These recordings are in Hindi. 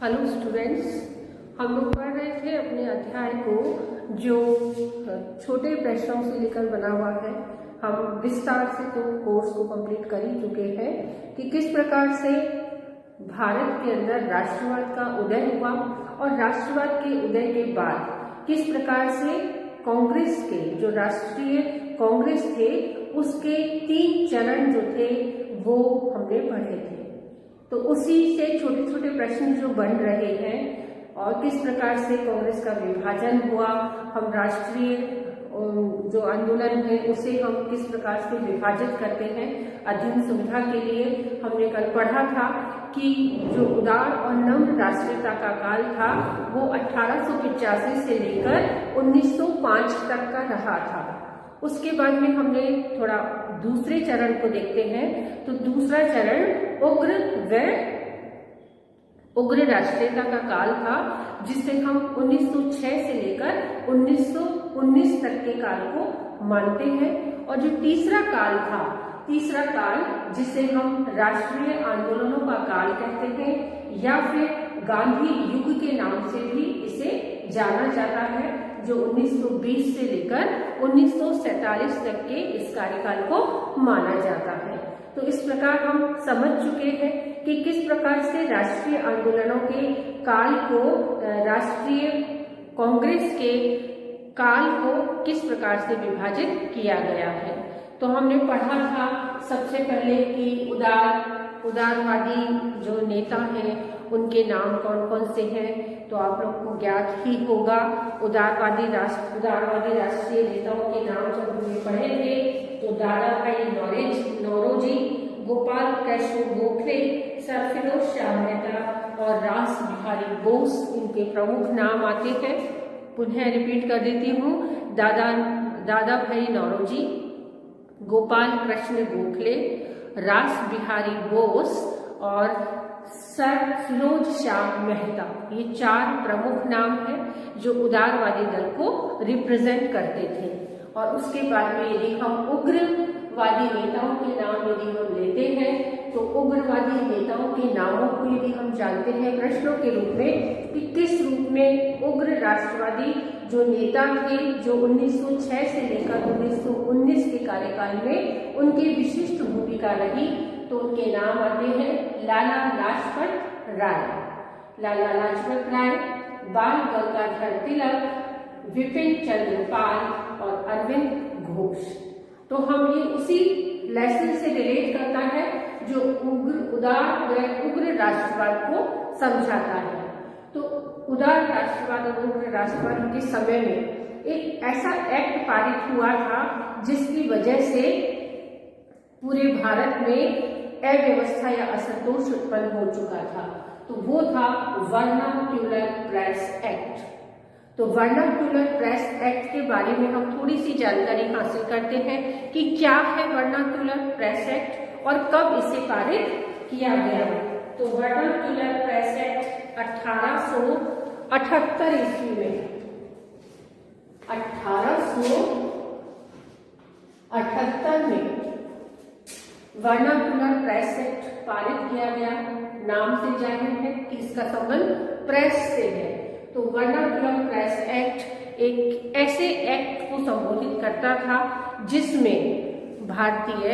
हेलो स्टूडेंट्स, हम लोग पढ़ रहे थे अपने अध्याय को जो छोटे प्रश्नों से लेकर बना हुआ है। हम विस्तार से तो कोर्स को कंप्लीट कर ही चुके हैं कि किस प्रकार से भारत के अंदर राष्ट्रवाद का उदय हुआ और राष्ट्रवाद के उदय के बाद किस प्रकार से कांग्रेस के जो राष्ट्रीय कांग्रेस थे उसके 3 चरण जो थे वो हमने पढ़े थे। तो उसी से छोटे छोटे प्रश्न जो बन रहे हैं और किस प्रकार से कांग्रेस का विभाजन हुआ, हम राष्ट्रीय जो आंदोलन है उसे हम किस प्रकार से विभाजित करते हैं अध्ययन सुविधा के लिए। हमने कल पढ़ा था कि जो उदार और नम्र राष्ट्रीयता का काल था वो 1885 से लेकर 1905 तक का रहा था। उसके बाद में हमने थोड़ा दूसरे चरण को देखते हैं। तो दूसरा चरण उग्र राष्ट्रीयता का काल था जिसे हम 1906 से लेकर 1919 तक के काल को मानते हैं। और जो तीसरा काल जिसे हम राष्ट्रीय आंदोलनों का काल कहते हैं या फिर गांधी युग के नाम से भी इसे जाना जाता है, जो 1920 से लेकर 1947 तक के इस कार्यकाल को माना जाता है। तो इस प्रकार हम समझ चुके हैं कि किस प्रकार से राष्ट्रीय आंदोलनों के काल को राष्ट्रीय कांग्रेस के काल को किस प्रकार से विभाजित किया गया है। तो हमने पढ़ा था सबसे पहले कि उदारवादी जो नेता हैं उनके नाम कौन कौन से हैं, तो आप लोग को ज्ञात ही होगा। उदारवादी राष्ट्रीय नेताओं के नाम जब हमने पढ़े थे तो दादा भाई नौरोजी, गोपाल कृष्ण गोखले, सर फिरोज शाह मेहता और रास बिहारी बोस इनके प्रमुख नाम आते हैं। पुनः रिपीट कर देती हूँ, दादा भाई नौरोजी, गोपाल कृष्ण गोखले, रास बिहारी बोस और सर फिरोज शाह मेहता, ये 4 प्रमुख नाम हैं जो उदारवादी दल को रिप्रेजेंट करते थे। और उसके बाद में यदि हम उग्रवादी नेताओं के नाम यदि हम लेते हैं तो उग्रवादी नेताओं के नामों को यदि हम जानते हैं प्रश्नों के रूप में कि किस रूप में उग्र राष्ट्रवादी जो नेता थे जो 1906 से लेकर 1919 के कार्यकाल में उनकी विशिष्ट भूमिका रही, तो उनके नाम आते हैं लाला लाजपत राय, बाल गंगाधर तिलक, विपिन चंद्र पाल और अरविंद घोष। तो हम ये उसी लेसन से रिलेट करता है जो उग्र राष्ट्रवाद को समझाता है। तो उदार राष्ट्रवाद और उग्र राष्ट्रवाद के समय में एक ऐसा एक्ट पारित हुआ था जिसकी वजह से पूरे भारत में अव्यवस्था या असंतोष उत्पन्न हो चुका था। तो वो था वर्नाक्यूलर प्रेस एक्ट। तो वर्नाक्यूलर प्रेस एक्ट के बारे में हम थोड़ी सी जानकारी हासिल करते हैं कि क्या है वर्नाक्यूलर प्रेस एक्ट और कब इसे पारित किया गया। तो वर्नाक्यूलर प्रेस एक्ट 1878 ईस्वी में 1878 में वर्नाक्यूलर प्रेस एक्ट पारित किया गया। नाम से जाहिर है कि इसका संबंध प्रेस से है। तो वर्नाक्यूलर प्रेस एक्ट एक ऐसे एक्ट को संबोधित करता था जिसमें भारतीय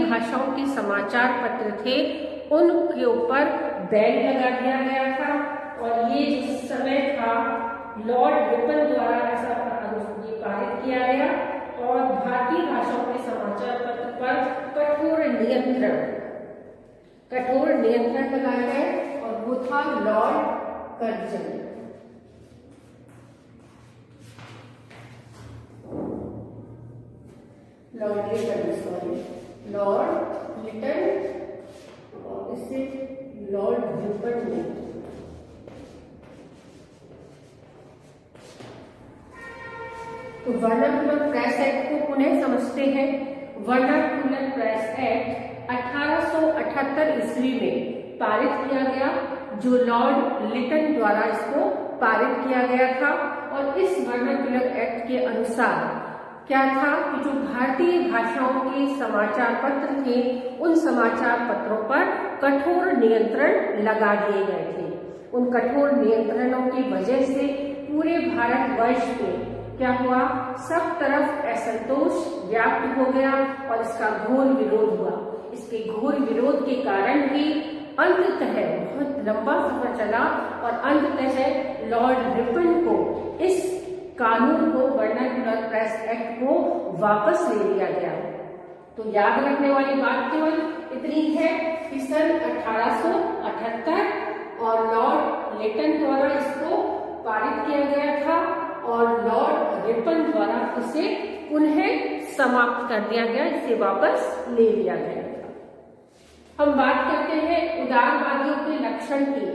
भाषाओं के समाचार पत्र थे उनके ऊपर बैन लगा दिया गया था। और ये जिस समय था लॉर्ड रिपन द्वारा ऐसा पारित किया गया और भारतीय भाषाओं के समाचार पत्र पर कठोर नियंत्रण लगाया गया और वो था लॉर्ड लिटन और इससे लॉर्ड रिपन ने तो वर्नाक्यूलर प्रेस एक्ट को पुनः समझते हैं। वर्नाक्यूलर प्रेस एक्ट 1878 ईस्वी में पारित किया गया, जो लॉर्ड लिटन द्वारा इसको पारित किया गया था। और इस वर्नाक्यूलर एक्ट के अनुसार क्या था कि जो भारतीय भाषाओं के समाचार पत्र थे उन समाचार पत्रों पर कठोर नियंत्रण लगा दिए गए थे। उन कठोर नियंत्रणों की वजह से पूरे भारतवर्ष में क्या हुआ, सब तरफ असंतोष व्याप्त हो गया और इसका घोर विरोध हुआ। इसके घोर विरोध के कारण ही अंततः बहुत लंबा सफर चला और अंततः लॉर्ड रिपन को इस कानून को, वर्नाक्युलर प्रेस एक्ट को वापस ले लिया गया। तो याद रखने वाली बात केवल इतनी है कि सन 1878 और लॉर्ड लिटन द्वारा इसको पारित किया गया था और लॉर्ड रिपन द्वारा उसे पुनः समाप्त कर दिया गया, इसे वापस ले लिया गया। हम बात करते हैं उदारवादियों के लक्षण की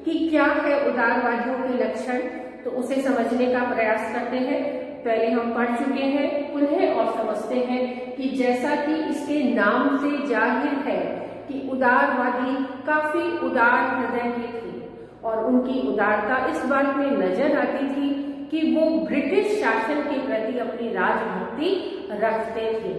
कि क्या है उदारवादियों के लक्षण, तो उसे समझने का प्रयास करते हैं। पहले हम पढ़ चुके हैं, पुनः और समझते हैं कि जैसा कि इसके नाम से जाहिर है कि उदारवादी काफी उदार हृदय के थे और उनकी उदारता इस बात में नजर आती थी कि वो ब्रिटिश शासन के प्रति अपनी राजभक्ति रखते थे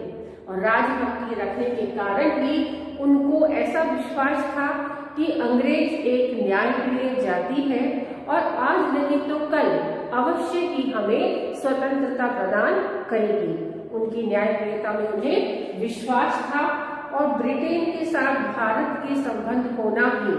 और राजभक्ति रखने के कारण ही उनको ऐसा विश्वास था कि अंग्रेज एक न्यायप्रिय जाति है और आज नहीं तो कल अवश्य ही हमें स्वतंत्रता प्रदान करेगी। उनकी न्यायप्रियता में उन्हें विश्वास था और ब्रिटेन के साथ भारत के संबंध होना भी,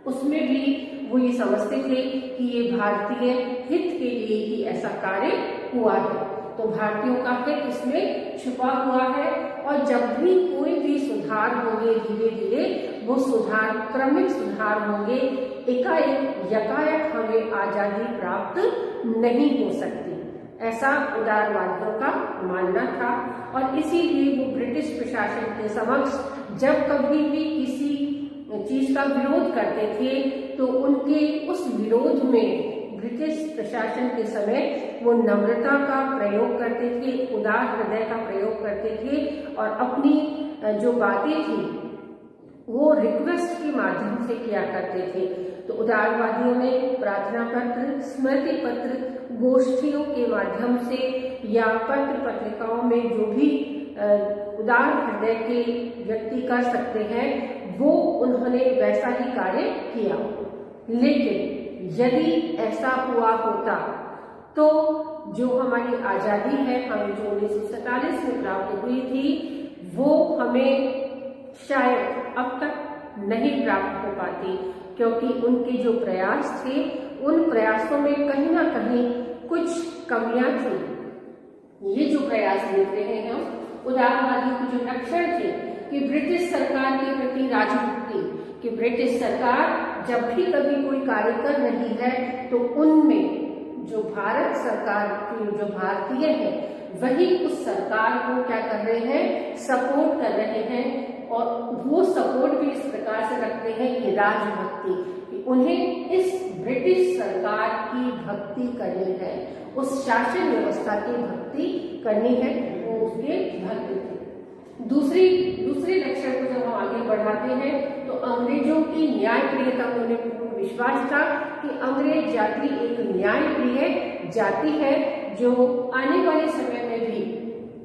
उसमें भी वो ये समझते थे कि ये भारतीय हित के लिए ही ऐसा कार्य हुआ है। तो भारतीयों का हित इसमें छुपा हुआ है और जब भी कोई भी सुधार होंगे धीरे धीरे वो सुधार क्रमिक सुधार होंगे, एकाएक यकायक हमें आजादी प्राप्त नहीं हो सकती, ऐसा उदारवादियों का मानना था। और इसीलिए वो ब्रिटिश प्रशासन के समक्ष जब कभी भी किसी चीज का विरोध करते थे तो उनके उस विरोध में ब्रिटिश प्रशासन के समय वो नम्रता का प्रयोग करते थे, उदार हृदय का प्रयोग करते थे और अपनी जो बातें थी वो रिक्वेस्ट के माध्यम से किया करते थे। तो उदारवादियों ने प्रार्थना पत्र, स्मृति पत्र, गोष्ठियों के माध्यम से या पत्र पत्रिकाओं में जो भी उदार हृदय के व्यक्ति कर सकते हैं वो उन्होंने वैसा ही कार्य किया। लेकिन यदि ऐसा हुआ होता तो जो हमारी आजादी है, हमें जो 1947 में प्राप्त हुई थी, वो हमें शायद अब तक नहीं प्राप्त हो पाती, क्योंकि उनके जो प्रयास थे उन प्रयासों में कहीं ना कहीं कुछ कमियां थी। ये जो प्रयास देख रहे हैं हम, उदारवादियों के जो लक्षण थे कि ब्रिटिश सरकार के प्रति राजभक्ति, कि ब्रिटिश सरकार जब भी कभी कोई कार्य कर रही है तो उनमें जो भारत सरकार के जो भारतीय है वही उस सरकार को क्या कर रहे हैं, सपोर्ट कर रहे हैं। और वो सपोर्ट भी इस प्रकार से रखते हैं कि राजभक्ति, कि उन्हें इस ब्रिटिश सरकार की भक्ति करनी है, उस शासन व्यवस्था की भक्ति करनी है, वो उसके भक्त थे। दूसरे लक्षण को जब हम आगे बढ़ाते हैं तो अंग्रेजों की न्यायप्रियता में उन्हें पूर्ण विश्वास था कि अंग्रेज जाति एक न्यायप्रिय जाति है जो आने वाले समय में भी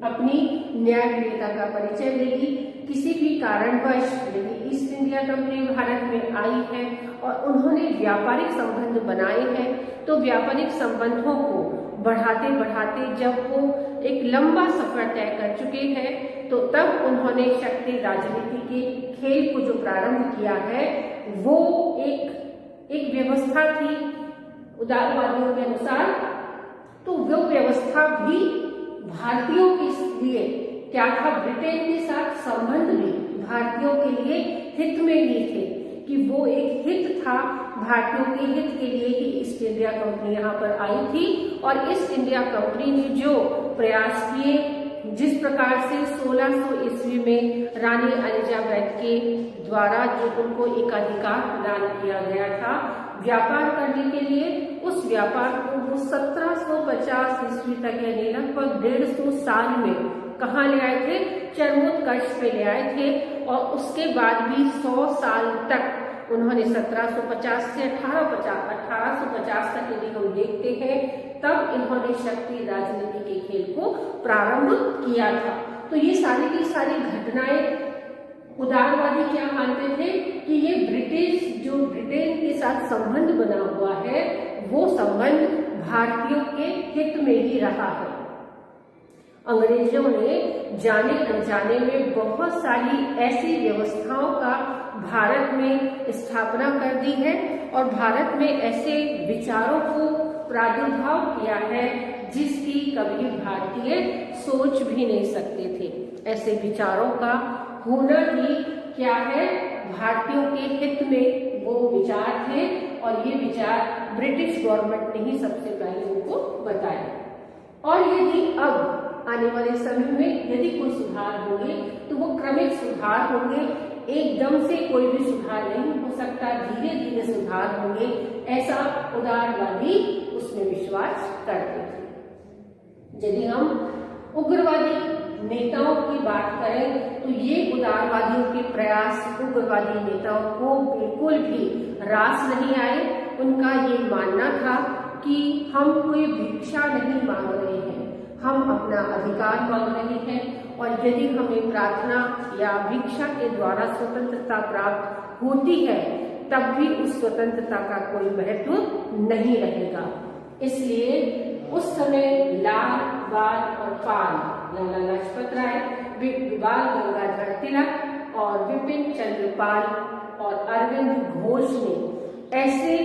अपनी न्यायप्रियता का परिचय देगी। किसी भी कारणवश यदि ईस्ट इंडिया कंपनी भारत में आई है और उन्होंने व्यापारिक संबंध बनाए हैं तो व्यापारिक संबंधों को बढ़ाते बढ़ाते जब वो एक लंबा सफर तय कर चुके हैं तो तब उन्होंने शक्ति राजनीति के खेल को जो प्रारंभ किया है वो एक व्यवस्था थी उदारवादियों के अनुसार। तो वो व्यवस्था भी भारतीयों के लिए क्या था, ब्रिटेन के साथ संबंध भी भारतीयों के लिए हित में ही थे, कि वो एक हित था, भारतीयों के हित के लिए ही ईस्ट इंडिया कंपनी यहाँ पर आई थी। और ईस्ट इंडिया कंपनी ने जो प्रयास किए, जिस प्रकार से 1600 ईस्वी में रानी एलिजाबेथ के द्वारा जो उनको एकाधिकार प्रदान किया गया था व्यापार करने के लिए, उस व्यापार को वो 1750 ईस्वी तक यानी लगभग 150 साल में कहाँ ले आए थे, चरमोत्कर्ष पे ले आए थे। और उसके बाद भी 100 साल तक उन्होंने 1750 से 1850 तक यदि हम देखते हैं तब इन्होंने शक्ति राजनीति के खेल को प्रारंभ किया था। तो ये सारी की सारी घटनाएं उदारवादी क्या मानते थे कि ये ब्रिटिश जो ब्रिटेन के साथ संबंध बना हुआ है वो संबंध भारतीयों के हित में ही रहा है। अंग्रेजों ने जाने अनजाने में बहुत सारी ऐसी व्यवस्थाओं का भारत में स्थापना कर दी है और भारत में ऐसे विचारों को प्रादुर्भाव किया है जिसकी कभी भारतीय सोच भी नहीं सकते थे। ऐसे विचारों का होना ही क्या है, भारतीयों के हित में वो विचार थे और ये विचार ब्रिटिश गवर्नमेंट ने ही सबसे पहले उनको बताया। और यदि अब आने वाले समय में यदि कोई सुधार होंगे तो वो क्रमिक सुधार होंगे, एकदम से कोई भी सुधार नहीं हो सकता, धीरे धीरे सुधार होंगे, ऐसा उदारवादी उसमें विश्वास करते थे। यदि हम उग्रवादी नेताओं की बात करें तो ये उदारवादियों के प्रयास उग्रवादी नेताओं को बिल्कुल भी रास नहीं आए। उनका ये मानना था कि हम कोई भिक्षा नहीं मांग रहे हैं, हम अपना अधिकार मांग रहे हैं और यदि हमें प्रार्थना या भिक्षा के द्वारा स्वतंत्रता प्राप्त होती है तब भी उस स्वतंत्रता का कोई महत्व नहीं रहेगा। इसलिए उस समय लाल, बाल और पाल, लाला लाजपत राय, बाल गंगाधर तिलक और विपिन चंद्र पाल और अरविंद घोष ने ऐसे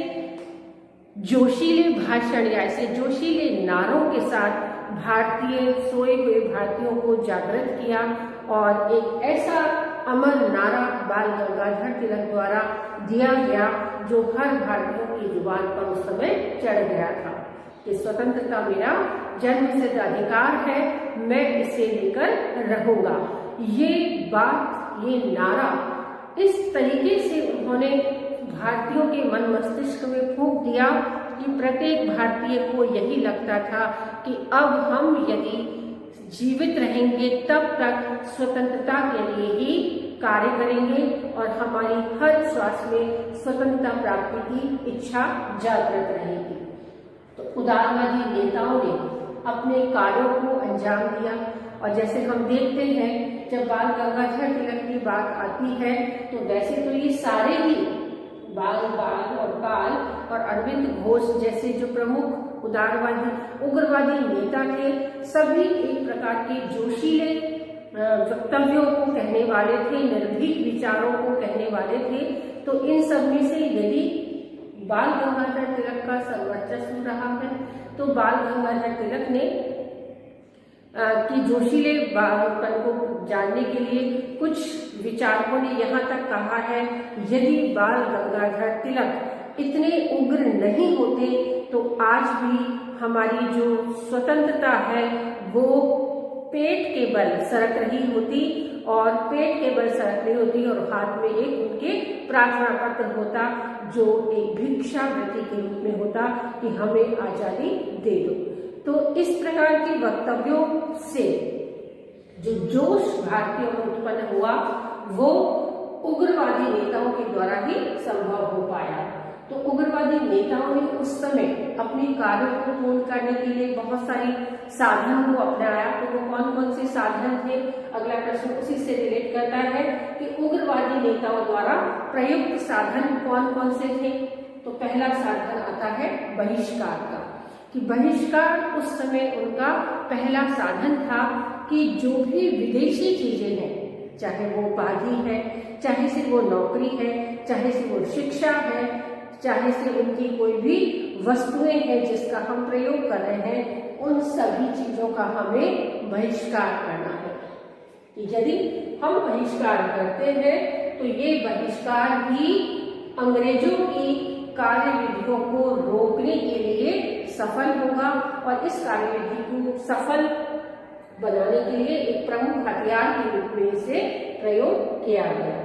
जोशीले भाषण या ऐसे जोशीले नारों के साथ भारतीय सोए हुए भारतीयों को जागृत किया और एक ऐसा अमर नारा बाल गंगाधर तिलक द्वारा दिया गया जो हर भारतीयों की जुबान पर उस समय चढ़ गया था कि स्वतंत्रता मेरा जन्मसिद्ध अधिकार है, मैं इसे लेकर रहूंगा। ये बात, ये नारा इस तरीके से उन्होंने भारतीयों के मन मस्तिष्क में फूंक दिया कि प्रत्येक भारतीय को यही लगता था कि अब हम यदि जीवित रहेंगे तब तक स्वतंत्रता के लिए ही कार्य करेंगे और हमारी हर श्वास में स्वतंत्रता प्राप्ति की इच्छा जागृत रहेगी। तो उदारवादी नेताओं ने अपने कार्यों को अंजाम दिया और जैसे हम देखते हैं जब बाल गंगाधर तिलक की बात आती है तो वैसे तो ये सारे ही बाल और पाल और अरविंद घोष जैसे जो प्रमुख उदारवादी उग्रवादी नेता थे, सभी एक प्रकार के जोशीले वक्तव्यों को कहने वाले थे, निर्भीक विचारों को कहने वाले थे। तो इन सब में से यदि बाल गंगाधर तिलक का सर्वोच्च रहा है तो बाल गंगाधर तिलक ने कि जोशीले बालपन को जानने के लिए कुछ विचारकों ने यहाँ तक कहा है यदि बाल गंगाधर तिलक इतने उग्र नहीं होते तो आज भी हमारी जो स्वतंत्रता है वो पेट के बल सरक रही होती और पेट के बल सरक रही होती और हाथ में एक उनके प्रार्थना पत्र होता जो एक भिक्षावृत्ति के रूप में होता कि हमें आजादी दे दो। तो इस प्रकार के वक्तव्यों से जो जोश भारतीयों में उत्पन्न हुआ वो उग्रवादी नेताओं के द्वारा ही संभव हो पाया। तो उग्रवादी नेताओं ने उस समय अपने कार्यों को पूर्ण करने के लिए बहुत सारी साधनों को अपनाया। तो वो कौन कौन से साधन थे, अगला प्रश्न उसी से रिलेट करता है कि उग्रवादी नेताओं द्वारा प्रयुक्त साधन कौन कौन से थे। तो पहला साधन आता है बहिष्कार का, कि बहिष्कार उस समय उनका पहला साधन था कि जो भी विदेशी चीजें हैं, चाहे वो उपाधि है, चाहे से वो नौकरी है, चाहे से वो शिक्षा है, चाहे से उनकी कोई भी वस्तुएं हैं जिसका हम प्रयोग कर रहे हैं, उन सभी चीजों का हमें बहिष्कार करना है। यदि हम बहिष्कार करते हैं तो ये बहिष्कार ही अंग्रेजों की कार्यविधियों को रोकने के लिए सफल होगा और इस कार्यविधि को सफल बनाने के लिए एक प्रमुख हथियार के रूप में इसे प्रयोग किया गया।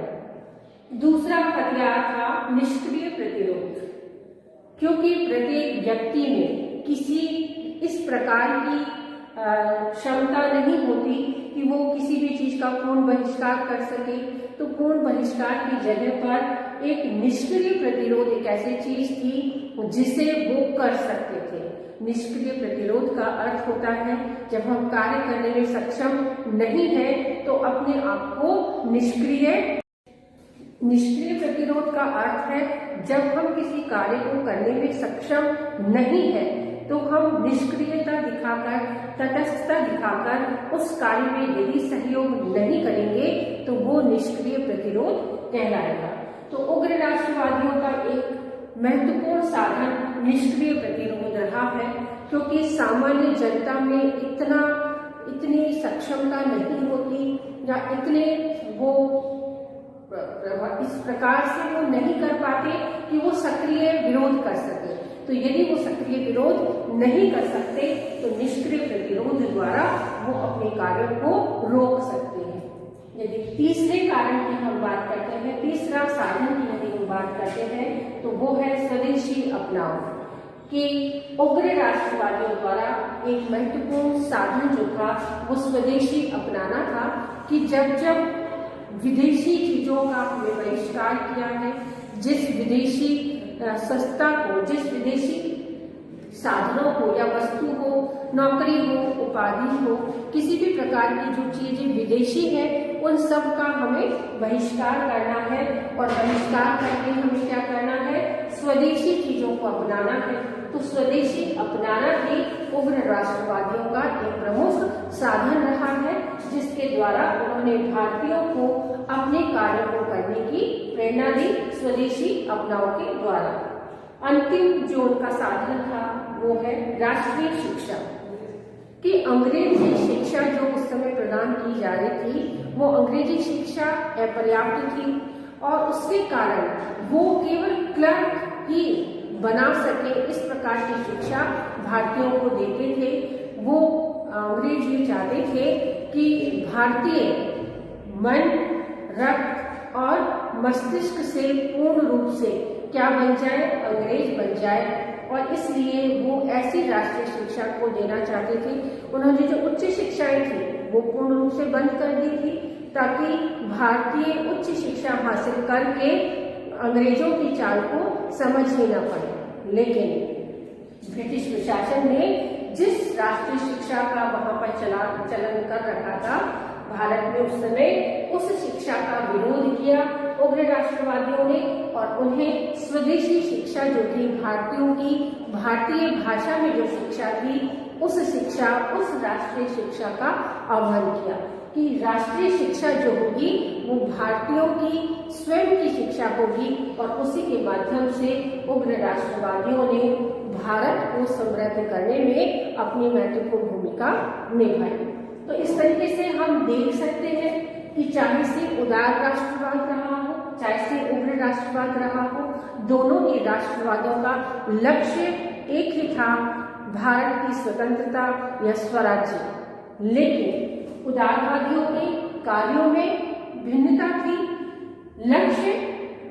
दूसरा हथियार था निष्क्रिय प्रतिरोध, क्योंकि प्रत्येक व्यक्ति में किसी इस प्रकार की क्षमता नहीं होती कि वो किसी भी चीज का पूर्ण बहिष्कार कर सके। तो पूर्ण बहिष्कार की जगह पर एक निष्क्रिय प्रतिरोध एक ऐसी चीज थी जिसे वो कर सकते थे। निष्क्रिय प्रतिरोध का अर्थ होता है जब हम कार्य करने में सक्षम नहीं है तो अपने आप को निष्क्रिय प्रतिरोध का अर्थ है जब हम किसी कार्य को करने में सक्षम नहीं है तो हम निष्क्रियता दिखाकर, तटस्थता दिखाकर उस कार्य में यदि सहयोग नहीं करेंगे तो वो निष्क्रिय प्रतिरोध कहलाएगा। तो उग्र राष्ट्रवादियों का एक महत्वपूर्ण साधन निष्क्रिय प्रतिरोध रहा है, क्योंकि सामान्य जनता में इतनी सक्षमता नहीं होती या इतने वो इस प्रकार से वो नहीं कर पाते कि वो सक्रिय विरोध कर सके। तो यदि वो सक्रिय विरोध नहीं कर सकते तो निष्क्रिय प्रतिरोध द्वारा वो अपने कार्यों को रोक सकते हैं। यदि तीसरे कारण की हम बात करते हैं, तीसरा साधन की यदि हम बात करते हैं तो वो है स्वदेशी अपनाओ। कि उग्र राष्ट्रवादियों द्वारा एक महत्वपूर्ण साधन जो था वो स्वदेशी अपनाना था, कि जब विदेशी चीजों का हमने बहिष्कार किया है, जिस विदेशी सत्ता को, जिस विदेशी साधनों को या वस्तु हो, नौकरी हो, उपाधि हो, किसी भी प्रकार की जो चीजें विदेशी है उन सब का हमें बहिष्कार करना है। और बहिष्कार करके हमें क्या करना है, स्वदेशी चीजों को अपनाना है। तो स्वदेशी अपनाना ही उग्र राष्ट्रवादियों का एक प्रमुख साधन रहा है, जिसके द्वारा उन्होंने भारतीयों को अपने कार्यों को करने की प्रेरणा दी स्वदेशी अपनाओ के द्वारा। अंतिम जो उनका साधन था वो है राष्ट्रीय शिक्षा। कि अंग्रेजी शिक्षा जो उस समय प्रदान की जा रही थी वो अंग्रेजी शिक्षा अपर्याप्त थी और उसके कारण वो केवल क्लर्क ही बना सके इस प्रकार की शिक्षा भारतीयों को देते थे। वो अंग्रेज ये चाहते थे कि भारतीय मन, रक्त और मस्तिष्क से पूर्ण रूप से क्या बन जाए, अंग्रेज बन जाए। और इसलिए वो ऐसी राष्ट्रीय शिक्षा को देना चाहते थे। उन्होंने जो उच्च शिक्षाएं थी वो पूर्ण रूप से बंद कर दी थी, ताकि भारतीय उच्च शिक्षा हासिल करके अंग्रेजों की चाल को समझ ही न पाए। लेकिन ब्रिटिश प्रशासन ने जिस राष्ट्रीय शिक्षा का वहां पर चलन कर रखा था भारत में उस समय, उस शिक्षा का विरोध किया उग्र राष्ट्रवादियों ने और उन्हें स्वदेशी शिक्षा जो थी भारतीयों की, भारतीय भाषा में जो शिक्षा थी उस राष्ट्रीय शिक्षा का आह्वान किया। कि राष्ट्रीय शिक्षा जो होगी वो भारतीयों की स्वयं की शिक्षा होगी और उसी के माध्यम से उग्र राष्ट्रवादियों ने भारत को समृद्ध करने में अपनी महत्वपूर्ण भूमिका निभाई। तो इस तरीके से हम देख सकते हैं कि चाहे से उदार राष्ट्रवाद रहा हो, चाहे से उग्र राष्ट्रवाद रहा हो, दोनों ही राष्ट्रवादों का लक्ष्य एक ही था, भारत की स्वतंत्रता या स्वराज्य। लेकिन उदारवादियों के कार्यों में भिन्नता थी, लक्ष्य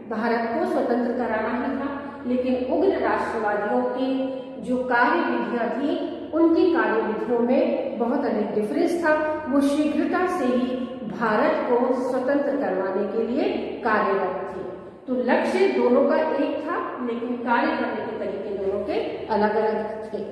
भारत को स्वतंत्र कराना ही था, लेकिन उग्र राष्ट्रवादियों की जो कार्य विधियां थी उनकी कार्य विधियों में बहुत अधिक डिफरेंस था। वो शीघ्रता से ही भारत को स्वतंत्र करवाने के लिए कार्यरत थे। तो लक्ष्य दोनों का एक था, लेकिन कार्य करने के तरीके दोनों के अलग अलग थे।